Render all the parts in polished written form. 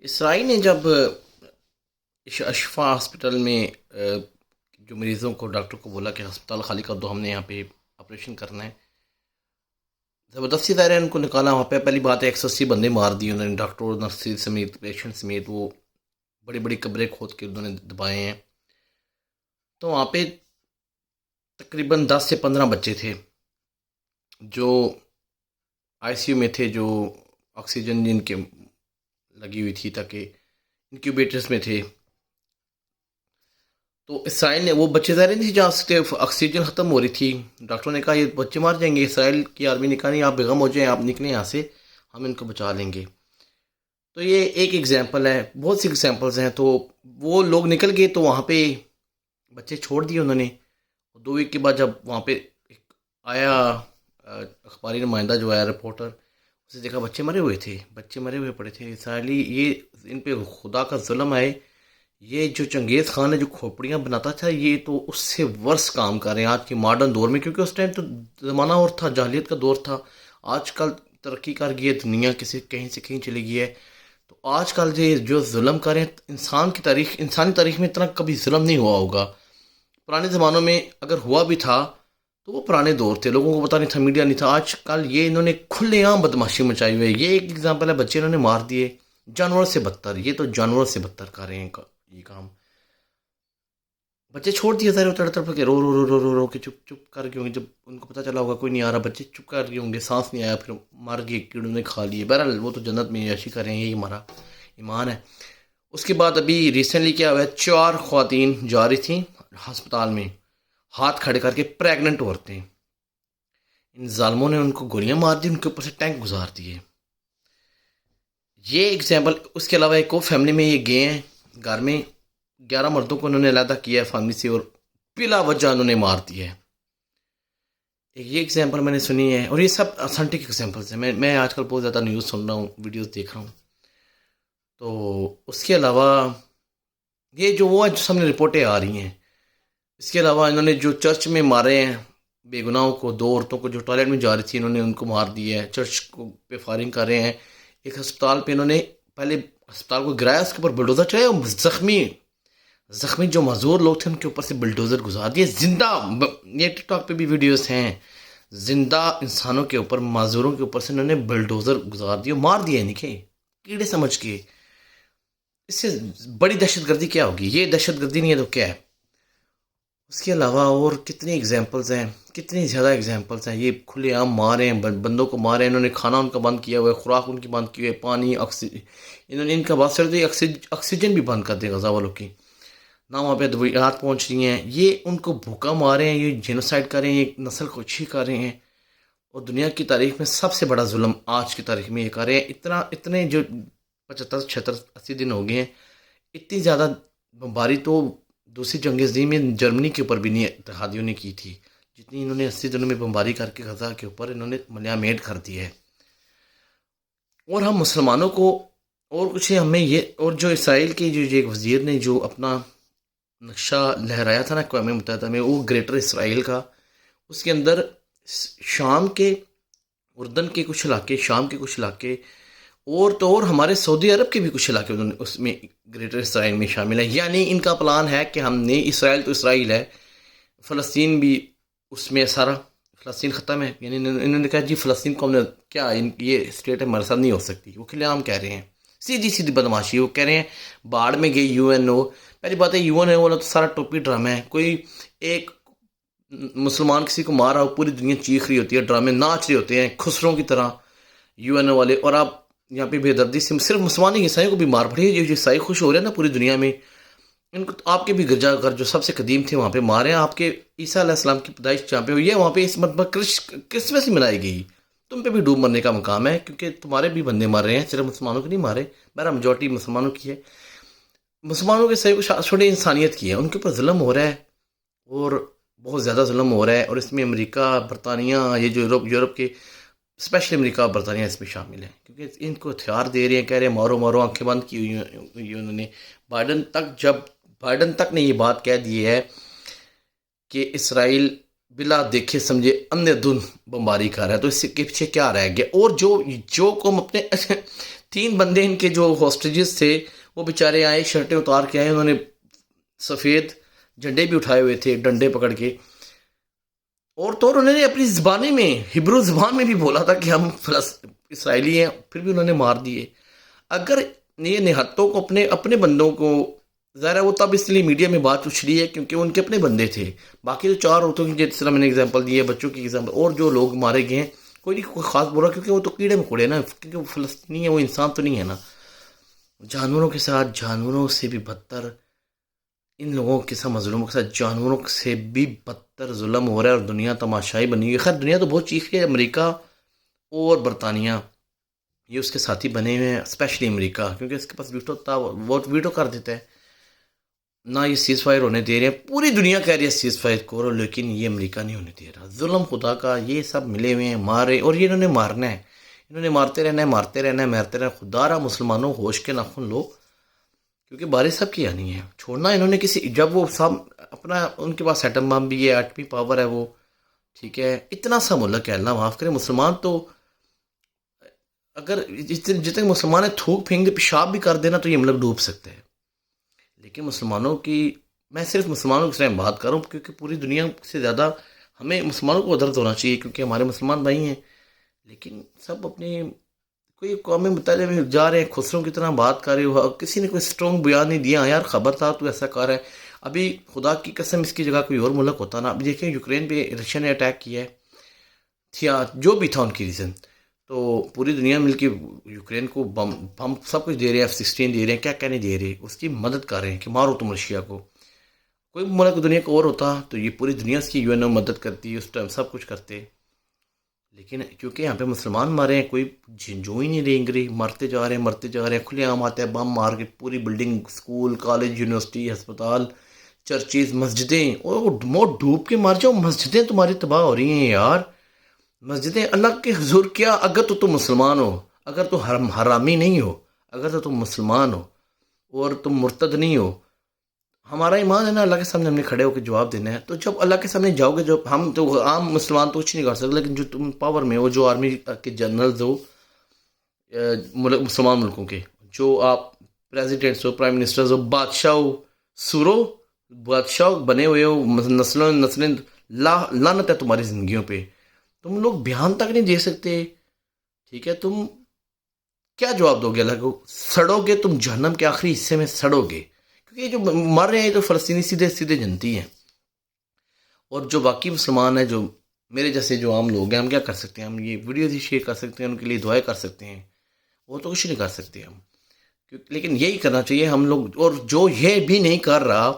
اسرائیل نے جب اشفا ہاسپٹل میں جو مریضوں کو ڈاکٹر کو بولا کہ ہسپتال خالی کر دو، ہم نے یہاں پہ آپریشن کرنا ہے، زبردستی ظاہر ہے ان کو نکالا وہاں پہ. پہلی بات ہے 180 بندے مار دیے انہوں نے، ڈاکٹر نرسز سمیت پیشنٹ سمیت. وہ بڑی بڑی قبریں کھود کے انہوں نے دبائے ہیں. تو وہاں پہ تقریباً 10 سے 15 بچے تھے جو آئی سی یو میں تھے، جو آکسیجن جن کے لگی ہوئی تھی تاکہ انکیوبیٹرز میں تھے. تو اسرائیل نے وہ بچے ظاہر نہیں جا سکتے، آکسیجن ختم ہو رہی تھی. ڈاکٹروں نے کہا یہ بچے مار جائیں گے. اسرائیل کی آرمی نے کہا نہیں، آپ بیغم ہو جائیں، آپ نکلیں یہاں سے، ہم ان کو بچا لیں گے. تو یہ ایک ایگزامپل ہے، بہت سی ایگزامپلز ہیں. تو وہ لوگ نکل گئے تو وہاں پہ بچے چھوڑ دیے انہوں نے. 2 ویک کے بعد جب وہاں پہ ایک آیا اخباری نمائندہ جو آیا رپورٹر، اسے دیکھا بچے مرے ہوئے تھے، بچے مرے ہوئے پڑے تھے. اسرائیلی یہ ان پہ خدا کا ظلم آئے. یہ جو چنگیز خان ہے جو کھوپڑیاں بناتا تھا، یہ تو اس سے ورس کام کر رہے ہیں آج کے ماڈرن دور میں، کیونکہ اس ٹائم تو زمانہ اور تھا، جاہلیت کا دور تھا. آج کل ترقی کر گئی ہے دنیا، کسی کہیں سے کہیں چلی گئی ہے. تو آج کل جو ظلم کر رہے ہیں، انسانی تاریخ میں اتنا کبھی ظلم نہیں ہوا ہوگا. پرانے زمانوں میں اگر ہوا بھی تھا تو وہ پرانے دور تھے، لوگوں کو پتہ نہیں تھا، میڈیا نہیں تھا. آج کل یہ انہوں نے کھلے عام بدماشی مچائی ہوئی ہے. یہ ایک ایگزامپل ہے، بچے انہوں نے مار دیے. جانوروں سے بدتر، یہ تو جانوروں سے بدتر کر رہے ہیں یہ کام. بچے چھوڑ دیے ظاہر تڑ تڑپ کے، رو رو رو رو رو رو کے چپ چپ کر کے ہوں گے. جب ان کو پتہ چلا ہوگا کوئی نہیں آ رہا، بچے چپ کر گئے ہوں گے، سانس نہیں آیا، پھر مر گئے، کیڑوں نے کھا لیے. بہرحال وہ تو جنت میں عیاشی کر رہے ہیں، یہی ہمارا ایمان ہے. اس کے بعد ابھی ریسنٹلی کیا ہوا ہے، 4 خواتین جا رہی تھیں ہسپتال میں، ہاتھ کھڑے کر کے، پریگننٹ عورتیں. ان ظالموں نے ان کو گولیاں مار دی، ان کے اوپر سے ٹینک گزار دیے. یہ ایگزامپل. اس کے علاوہ ایک اور فیملی میں یہ گئے ہیں گھر میں، 11 مردوں کو انہوں نے علیحدہ کیا ہے فیملی سے، اور بلا وجہ انہوں نے مار دیا ہے. یہ ایگزامپل میں نے سنی ہے، اور یہ سب اتھینٹک ایگزامپلس ہیں. میں آج کل بہت زیادہ نیوز سن رہا ہوں، ویڈیوز دیکھ رہا ہوں. تو اس کے علاوہ یہ جو وہ جو سامنے رپورٹیں آ رہی ہیں، اس کے علاوہ انہوں نے جو چرچ میں مارے ہیں بے گناہوں کو، 2 عورتوں کو جو ٹوائلٹ میں جا رہی تھی، انہوں نے ان کو مار دیا ہے. چرچ کو پہ فائرنگ کر رہے ہیں. ایک ہسپتال پہ انہوں نے پہلے ہسپتال کو گرایا، اس کے اوپر بلڈوزر چڑھایا، اور زخمی جو معذور لوگ تھے ان کے اوپر سے بلڈوزر گزار دیے زندہ. یہ ٹک ٹاک پہ بھی ویڈیوز ہیں، زندہ انسانوں کے اوپر، معذوروں کے اوپر سے انہوں نے بلڈوزر گزار دیے، مار دیا. نکھے کیڑے سمجھ کے. اس سے بڑی دہشت گردی کیا ہوگی؟ یہ دہشت گردی نہیں ہے تو کیا ہے؟ اس کے علاوہ اور کتنی ایگزامپلز ہیں، کتنی زیادہ ایگزامپلز ہیں. یہ کھلے عام مارے ہیں، بندوں کو مارے ہیں. انہوں نے کھانا ان کا بند کیا ہوا ہے، خوراک ان کی بند کی ہوئی ہے، پانی، انہوں نے ان کا بات چلتے آکسیجن بھی بند کر دیا غزہ والوں کی. نہ وہاں پہ ادویات پہنچ رہی ہیں. یہ ان کو بھوکا مارے ہیں، یہ جینوسائڈ کر رہے ہیں، یہ نسل کو اچھی کر رہے ہیں. اور دنیا کی تاریخ میں سب سے بڑا ظلم آج کی تاریخ میں یہ کر رہے ہیں. اتنے جو 75 76 80 دن ہو گئے ہیں، اتنی زیادہ بمباری تو دوسری جنگ عظیم میں جرمنی کے اوپر بھی نہیں اتحادیوں نے کی تھی، جتنی انہوں نے 80 دنوں میں بمباری کر کے غزہ کے اوپر انہوں نے ملیا میٹ کر دی ہے. اور ہم مسلمانوں کو اور کچھ ہمیں یہ، اور جو اسرائیل کے جو ایک وزیر نے جو اپنا نقشہ لہرایا تھا نا اقوام متحدہ میں، وہ گریٹر اسرائیل کا، اس کے اندر شام کے، اردن کے کچھ علاقے، شام کے کچھ علاقے، اور تو اور ہمارے سعودی عرب کے بھی کچھ علاقے انہوں نے اس میں گریٹر اسرائیل میں شامل ہے. یعنی ان کا پلان ہے کہ ہم نے، اسرائیل تو اسرائیل ہے، فلسطین بھی اس میں سارا، فلسطین ختم ہے. یعنی انہوں نے کہا جی فلسطین کو ہم نے کیا، یہ اسٹیٹ ہمارے ساتھ نہیں ہو سکتی. وہ کھلے عام کہہ رہے ہیں، سیدھی سیدھی بدماشی. وہ کہہ رہے ہیں باڑ میں گئی یو این او. پہلی بات ہے یو این او والا تو سارا ٹوپی ڈرامہ ہے. کوئی ایک مسلمان کسی کو مارا ہو، پوری دنیا چیخ رہی ہوتی ہے، ڈرامے ناچ رہے ہوتے ہیں خسروں کی طرح یو این او والے. اور آپ یہاں پہ بے دردی سے صرف مسلمان ہی، عیسائیوں کو بھی مار پڑی ہے. جو عیسائی خوش ہو رہے ہیں نا پوری دنیا میں، ان کو آپ کے بھی گرجا گھر جو سب سے قدیم تھے وہاں پہ مارے ہیں. آپ کے عیسیٰ علیہ السلام کی پیدائش جہاں پہ ہوئی ہے، وہاں پہ اس مرتبہ کرسمس ہی منائی گئی. تم پہ بھی ڈوب مرنے کا مقام ہے، کیونکہ تمہارے بھی بندے مار رہے ہیں، صرف مسلمانوں کے نہیں مارے. میرا میجورٹی مسلمانوں کی ہے. مسلمانوں کے صحیح کچھ چھوٹے انسانیت کی ہے، ان کے اوپر ظلم ہو رہا ہے، اور بہت زیادہ ظلم ہو رہا ہے. اور اس میں امریکہ، برطانیہ، یہ جو یورپ کے، اسپیشلی امریکہ اور برطانیہ اس میں شامل ہیں، کیونکہ ان کو ہتھیار دے رہے ہیں، کہہ رہے ہیں مارو مارو. آنکھیں بند کی ہوئی انہوں نے. بائیڈن تک نے یہ بات کہہ دی ہے کہ اسرائیل بلا دیکھے سمجھے اندھے دھند بمباری کر رہا ہے. تو اس کے پیچھے کیا رہ گیا؟ اور جو قوم اپنے 3 بندے ان کے جو ہاسٹیجز تھے وہ بیچارے آئے, شرٹیں اتار کے آئے, انہوں نے سفید جھنڈے بھی اٹھائے ہوئے تھے, ڈنڈے پکڑ کے, اور تو انہوں نے اپنی زبانی میں, ہبرو زبان میں بھی بولا تھا کہ ہم اسرائیلی ہیں, پھر بھی انہوں نے مار دیے. اگر یہ نہتوں کو اپنے بندوں کو, ظاہر ہے وہ تب اس لیے میڈیا میں بات اچھلی ہے کیونکہ ان کے اپنے بندے تھے, باقی تو 4 عورتوں کی جس طرح میں نے اگزامپل دی ہے, بچوں کی اگزامپل, اور جو لوگ مارے گئے ہیں کوئی نہیں کوئی خاص برا, کیونکہ وہ تو کیڑے مکوڑے نا, کیونکہ وہ فلسطینی ہے, وہ انسان تو نہیں ہے نا. جانوروں کے ساتھ, جانوروں سے بھی بدتر ان لوگوں کے ساتھ, مظلوموں کے ساتھ جانوروں سے بھی بدتر ظلم ہو رہا ہے, اور دنیا تماشائی بنی ہوئی ہے. خیر دنیا تو بہت چیخ ہے, امریکہ اور برطانیہ یہ اس کے ساتھی بنے ہوئے ہیں, اسپیشلی امریکہ, کیونکہ اس کے پاس ویٹو تھا, وہ ویٹو کر دیتا ہے, نہ یہ سیز فائر ہونے دے رہے ہیں. پوری دنیا کہہ رہی ہے سیز فائر کرو, لیکن یہ امریکہ نہیں ہونے دے رہا. ظلم خدا کا, یہ سب ملے ہوئے ہیں, مارے, اور یہ انہوں نے مارنا ہے, انہوں نے مارتے رہنا ہے, مارتے رہنا ہے, مارتے رہنا ہے. خدا را مسلمانوں ہوش کے ناخن لو, کیونکہ بارش سب کی آنی ہے. چھوڑنا انہوں نے کسی, جب وہ سب اپنا, ان کے پاس ایٹم بم بھی ہے, ایٹمی پاور ہے وہ, ٹھیک ہے, اتنا سا ملک ہے, اللہ معاف کرے. مسلمان تو اگر جتنے مسلمان ہیں تھوک پھینک دے, پیشاب بھی کر دینا تو یہ ملک ڈوب سکتا ہے. لیکن مسلمانوں کی, میں صرف مسلمانوں کی بات کر رہا ہوں, کیونکہ پوری دنیا سے زیادہ ہمیں مسلمانوں کو درد ہونا چاہیے, کیونکہ ہمارے مسلمان بھائی ہیں. لیکن سب اپنی کوئی قوم متحدہ میں جا رہے ہیں, خسروں کی طرح بات کر رہے ہو, کسی نے کوئی اسٹرانگ بیان نہیں دیا, یار خبر تھا تو ایسا کر رہا ہے. ابھی خدا کی قسم اس کی جگہ کوئی اور ملک ہوتا نا. ابھی دیکھیں یوکرین پہ رشیا نے اٹیک کیا ہے, جو بھی تھا ان کی ریزن, تو پوری دنیا مل کے یوکرین کو بم سب کچھ دے رہے ہیں, F-16 دے رہے ہیں, کیا کیا نہیں دے رہے, اس کی مدد کر رہے ہیں کہ مارو تم رشیا کو. کوئی ملک دنیا کا اور ہوتا تو یہ پوری دنیا اس کی UN مدد کرتی, اس ٹائم سب کچھ کرتے. لیکن کیونکہ یہاں پہ مسلمان مارے ہیں, کوئی جو ہی نہیں رینگ رہی, مرتے جا رہے ہیں, کھلے عام آتے ہیں بم مار کے, پوری بلڈنگ, اسکول, کالج, یونیورسٹی, ہسپتال, چرچز, مسجدیں, اور موت ڈوب کے مار جاؤ. مسجدیں تمہاری تباہ ہو رہی ہیں یار, مسجدیں اللہ کے حضور. کیا اگر تو تم مسلمان ہو, اگر تو حرامی نہیں ہو, اگر تو تم مسلمان ہو اور تم مرتد نہیں ہو, ہمارا ایمان ہے نا, اللہ کے سامنے ہم نے کھڑے ہو کے جواب دینا ہے. تو جب اللہ کے سامنے جاؤ گے, جو ہم تو عام مسلمان تو کچھ نہیں کر سکتے, لیکن جو تم پاور میں ہو, جو آرمی کے جنرلز ہو مسلمان ملکوں کے, جو آپ پریزیڈنٹس ہو, پرائم منسٹرز ہو, بادشاہ ہو, سورو بادشاہ بنے ہوئے ہو, نسلیں لعنت ہے تمہاری زندگیوں پہ, تم لوگ بیان تک نہیں دے سکتے. ٹھیک ہے, تم کیا جواب دو گے اللہ کو؟ سڑو گے تم جہنم کے آخری حصے میں, سڑو گے. کیونکہ یہ جو مر رہے ہیں تو فلسطینی سیدھے جنتی ہیں, اور جو باقی مسلمان ہیں, جو میرے جیسے جو عام لوگ ہیں, ہم کیا کر سکتے ہیں؟ ہم یہ ویڈیوز ہی شیئر کر سکتے ہیں, ان کے لیے دعائیں کر سکتے ہیں, وہ تو کچھ نہیں کر سکتے ہم. لیکن یہی کرنا چاہیے ہم لوگ. اور جو یہ بھی نہیں کر رہا,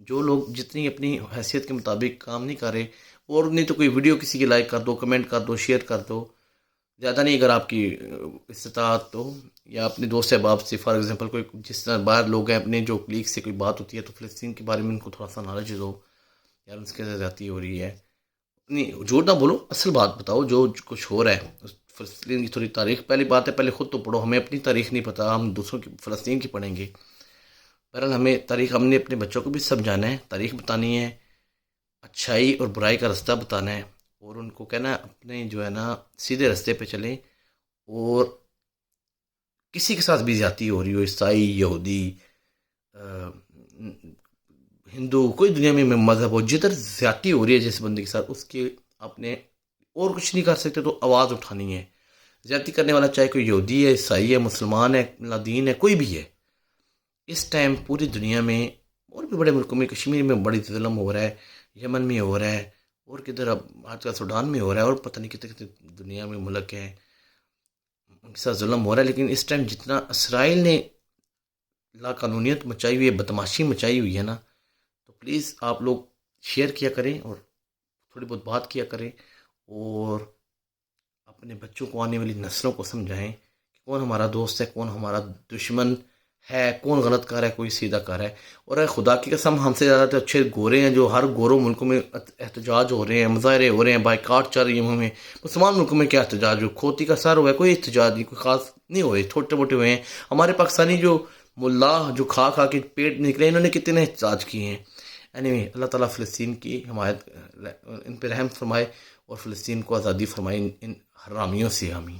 جو لوگ جتنی اپنی حیثیت کے مطابق کام نہیں کر رہے, اور نہیں تو کوئی ویڈیو کسی کی لائک کر دو, کمنٹ کر دو, شیئر کر دو, زیادہ نہیں اگر آپ کی استطاعت ہو, یا اپنے دوست احباب سے, فار ایگزامپل کوئی جس طرح باہر لوگ ہیں, اپنے جو کلیگ سے کوئی بات ہوتی ہے تو فلسطین کے بارے میں ان کو تھوڑا سا نالج دو, یار اس کے زیادتی ہو رہی ہے. نہیں جھوٹ نہ بولو, اصل بات بتاؤ جو کچھ ہو رہا ہے. فلسطین کی تھوڑی تاریخ, پہلی بات ہے پہلے خود تو پڑھو, ہمیں اپنی تاریخ نہیں پتہ, ہم دوسروں کی فلسطین کی پڑھیں گے. بہرحال ہمیں تاریخ, ہم نے اپنے بچوں کو بھی سمجھانا ہے, تاریخ بتانی ہے, اچھائی اور برائی کا رستہ بتانا ہے, اور ان کو کہنا اپنے جو ہے نا سیدھے رستے پہ چلیں. اور کسی کے ساتھ بھی زیادتی ہو رہی ہو, عیسائی, یہودی, ہندو, کوئی دنیا میں مذہب ہو, جدھر زیادتی ہو رہی ہے جس بندے کے ساتھ, اس کے آپ نے اور کچھ نہیں کر سکتے تو آواز اٹھانی ہے. زیادتی کرنے والا چاہے کوئی یہودی ہے, عیسائی ہے, مسلمان ہے, لادین ہے, کوئی بھی ہے, اس ٹائم پوری دنیا میں اور بھی بڑے ملکوں میں, کشمیر میں بڑی ظلم ہو رہا ہے, یمن میں ہو رہا ہے, اور کدھر اب آج کل سوڈان میں ہو رہا ہے, اور پتہ نہیں کتنے کتنے دنیا میں ملک ہیں ان کے ساتھ ظلم ہو رہا ہے. لیکن اس ٹائم جتنا اسرائیل نے لا قانونیت مچائی ہوئی ہے, بدماشی مچائی ہوئی ہے نا, تو پلیز آپ لوگ شیئر کیا کریں, اور تھوڑی بہت بات کیا کریں, اور اپنے بچوں کو, آنے والی نسلوں کو سمجھائیں کہ کون ہمارا دوست ہے, کون ہمارا دشمن ہے, کون غلط کر رہا ہے, کوئی سیدھا کر رہا ہے. اور اے خدا کی قسم, ہم سے زیادہ تو اچھے گورے ہیں, جو ہر گوروں ملکوں میں احتجاج ہو رہے ہیں, مظاہرے ہو رہے ہیں, بائیکاٹ چل رہی ہیں. مسلمان ملکوں میں کیا احتجاج ہو, کھوتی کا سر ہوا ہے, کوئی احتجاج نہیں, کوئی خاص نہیں ہوئے, چھوٹے موٹے ہوئے ہیں. ہمارے پاکستانی جو ملا جو کھا کھا کے پیٹ نکلے, انہوں نے کتنے احتجاج کیے ہیں. اینیوے, اللہ تعالیٰ فلسطین کی حمایت, ان پہ رحم فرمائے, اور فلسطین کو آزادی فرمائے ان حرامیوں سے. آمین.